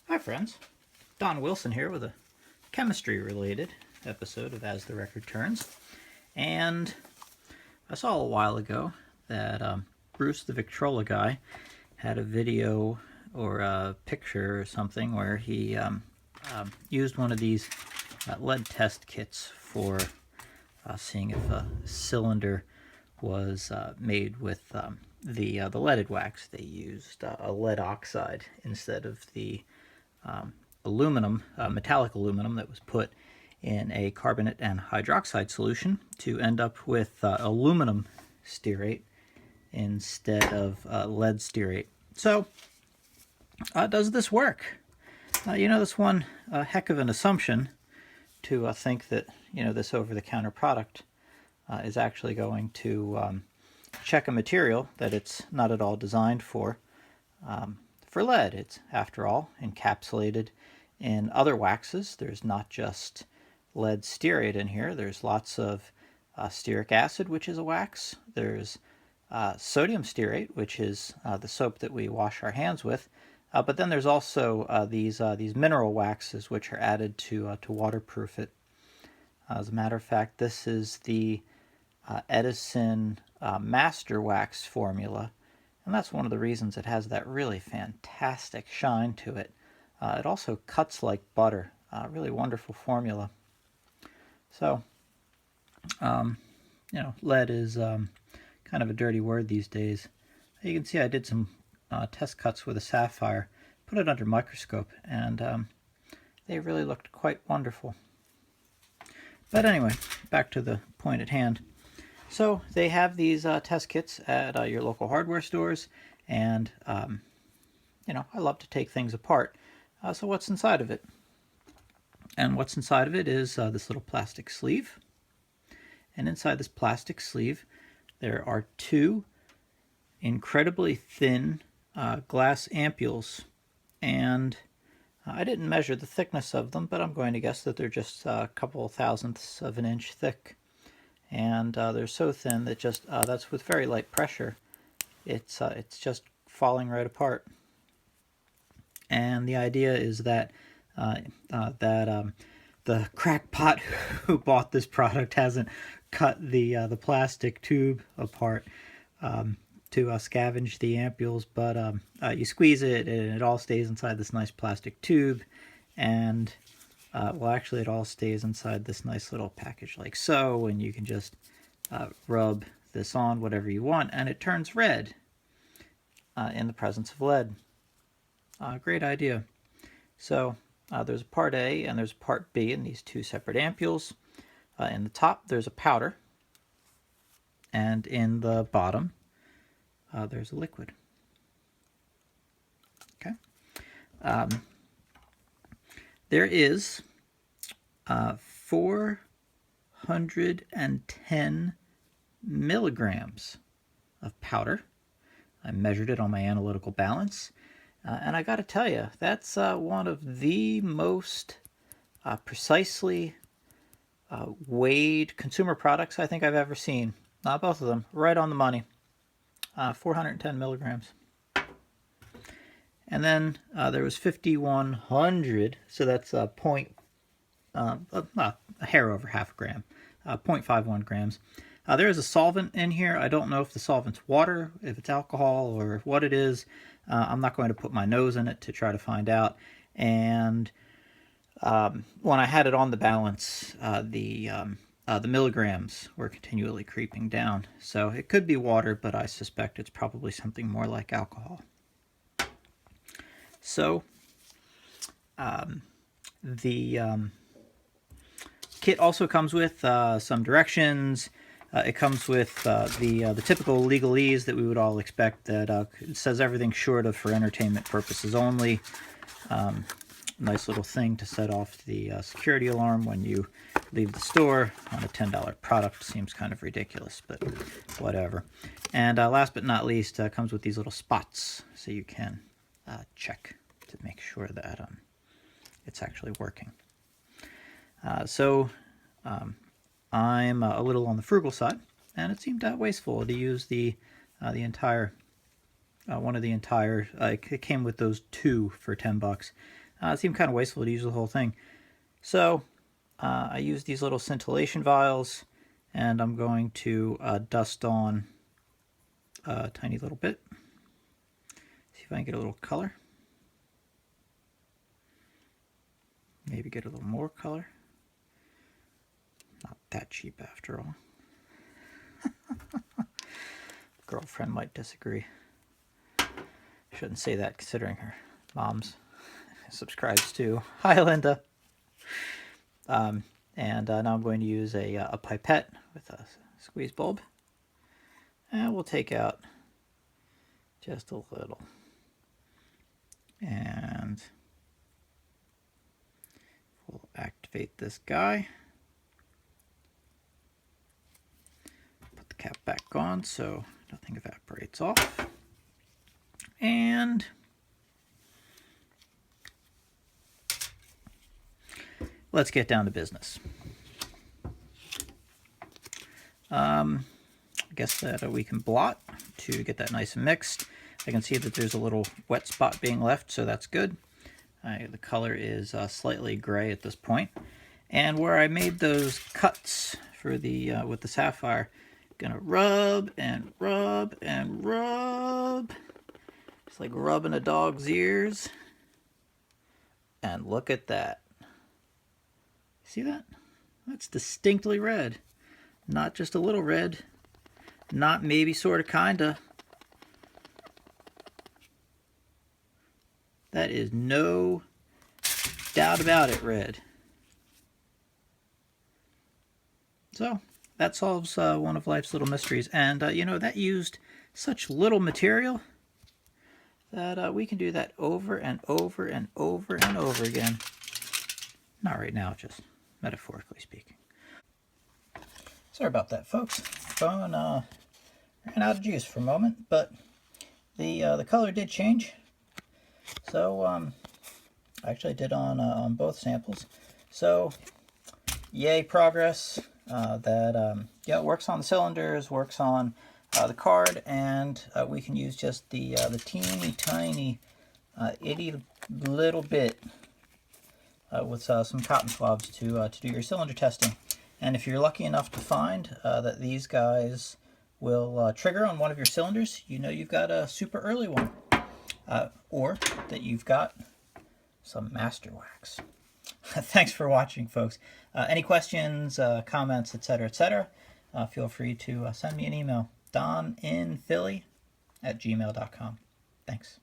Hi friends, Don Wilson here with a chemistry-related episode of As the Record Turns. And I saw a while ago that Bruce the Victrola guy had a video or a picture or something where he used one of these lead test kits for seeing if a cylinder was made with the leaded wax. They used a lead oxide instead of the aluminum, metallic aluminum that was put in a carbonate and hydroxide solution to end up with aluminum stearate instead of lead stearate. So, does this work? That's one heck of an assumption to think that this over-the-counter product is actually going to check a material that it's not at all designed for lead. It's, after all, encapsulated in other waxes. There's not just lead stearate in here. There's lots of stearic acid, which is a wax. There's sodium stearate, which is the soap that we wash our hands with. But then there's also these mineral waxes, which are added to waterproof it. As a matter of fact, this is the Edison Master Wax formula. And that's one of the reasons it has that really fantastic shine to it. It also cuts like butter. Really wonderful formula. So, lead is kind of a dirty word these days. You can see I did some test cuts with a sapphire, put it under microscope, and they really looked quite wonderful. But anyway, back to the point at hand. So they have these test kits at your local hardware stores, and I love to take things apart. So what's inside of it? And what's inside of it is this little plastic sleeve. And inside this plastic sleeve, there are two incredibly thin glass ampules. And I didn't measure the thickness of them, but I'm going to guess that they're just a couple thousandths of an inch thick. And they're so thin that just that's with very light pressure, it's just falling right apart. And the idea is that the crackpot who bought this product hasn't cut the plastic tube apart to scavenge the ampules, but you squeeze it and it all stays inside this nice plastic tube, and well, actually it all stays inside this nice little package like so, and you can just rub this on whatever you want, and it turns red in the presence of lead. Great idea. So there's a part A and there's a part B in these two separate ampules. In the top there's a powder, and in the bottom there's a liquid. Okay. There is 410 milligrams of powder. I measured it on my analytical balance, and I got to tell you, that's one of the most precisely weighed consumer products I think I've ever seen. Both of them, right on the money. 410 milligrams. And then there was 5,100, so that's a hair over half a gram, 0.51 grams. There is a solvent in here. I don't know if the solvent's water, if it's alcohol, or what it is. I'm not going to put my nose in it to try to find out. And when I had it on the balance, the milligrams were continually creeping down. So it could be water, but I suspect it's probably something more like alcohol. So the kit also comes with some directions. It comes with the typical legalese that we would all expect. That it says everything short of for entertainment purposes only. Nice little thing to set off the security alarm when you leave the store on a $10 product. Seems kind of ridiculous, but whatever. And last but not least, comes with these little spots, so you can check to make sure that it's actually working. So I'm a little on the frugal side, and it seemed wasteful to use the entire one of the entire. It came with those two for $10. It seemed kind of wasteful to use the whole thing. So I used these little scintillation vials, and I'm going to dust on a tiny little bit. See if I can get a little color. Maybe get a little more color. Not that cheap after all. Girlfriend might disagree. Shouldn't say that considering her mom's subscribes to. Hi, Linda. And now I'm going to use a pipette with a squeeze bulb. And we'll take out just a little. And we'll activate this guy. Put the cap back on so nothing evaporates off. And let's get down to business. I guess that we can blot to get that nice and mixed. I can see that there's a little wet spot being left, so that's good. The color is slightly gray at this point. And where I made those cuts for the with the sapphire, gonna rub and rub and rub. It's like rubbing a dog's ears. And look at that. See that? That's distinctly red. Not just a little red. Not maybe, sort of, kinda. That is no doubt about it red. So that solves one of life's little mysteries. And you know, that used such little material that we can do that over and over and over and over again. Not right now, just metaphorically speaking. Sorry about that, folks. Phone ran out of juice for a moment, but the color did change. So actually I did on both samples. So yay, progress. That yeah, it works on the cylinders, works on the card, and we can use just the teeny tiny itty little bit with some cotton swabs to do your cylinder testing. And if you're lucky enough to find that these guys will trigger on one of your cylinders, you know you've got a super early one, or that you've got some master wax. Thanks for watching, folks. Any questions, comments, etc., feel free to send me an email, doninphilly@gmail.com. Thanks.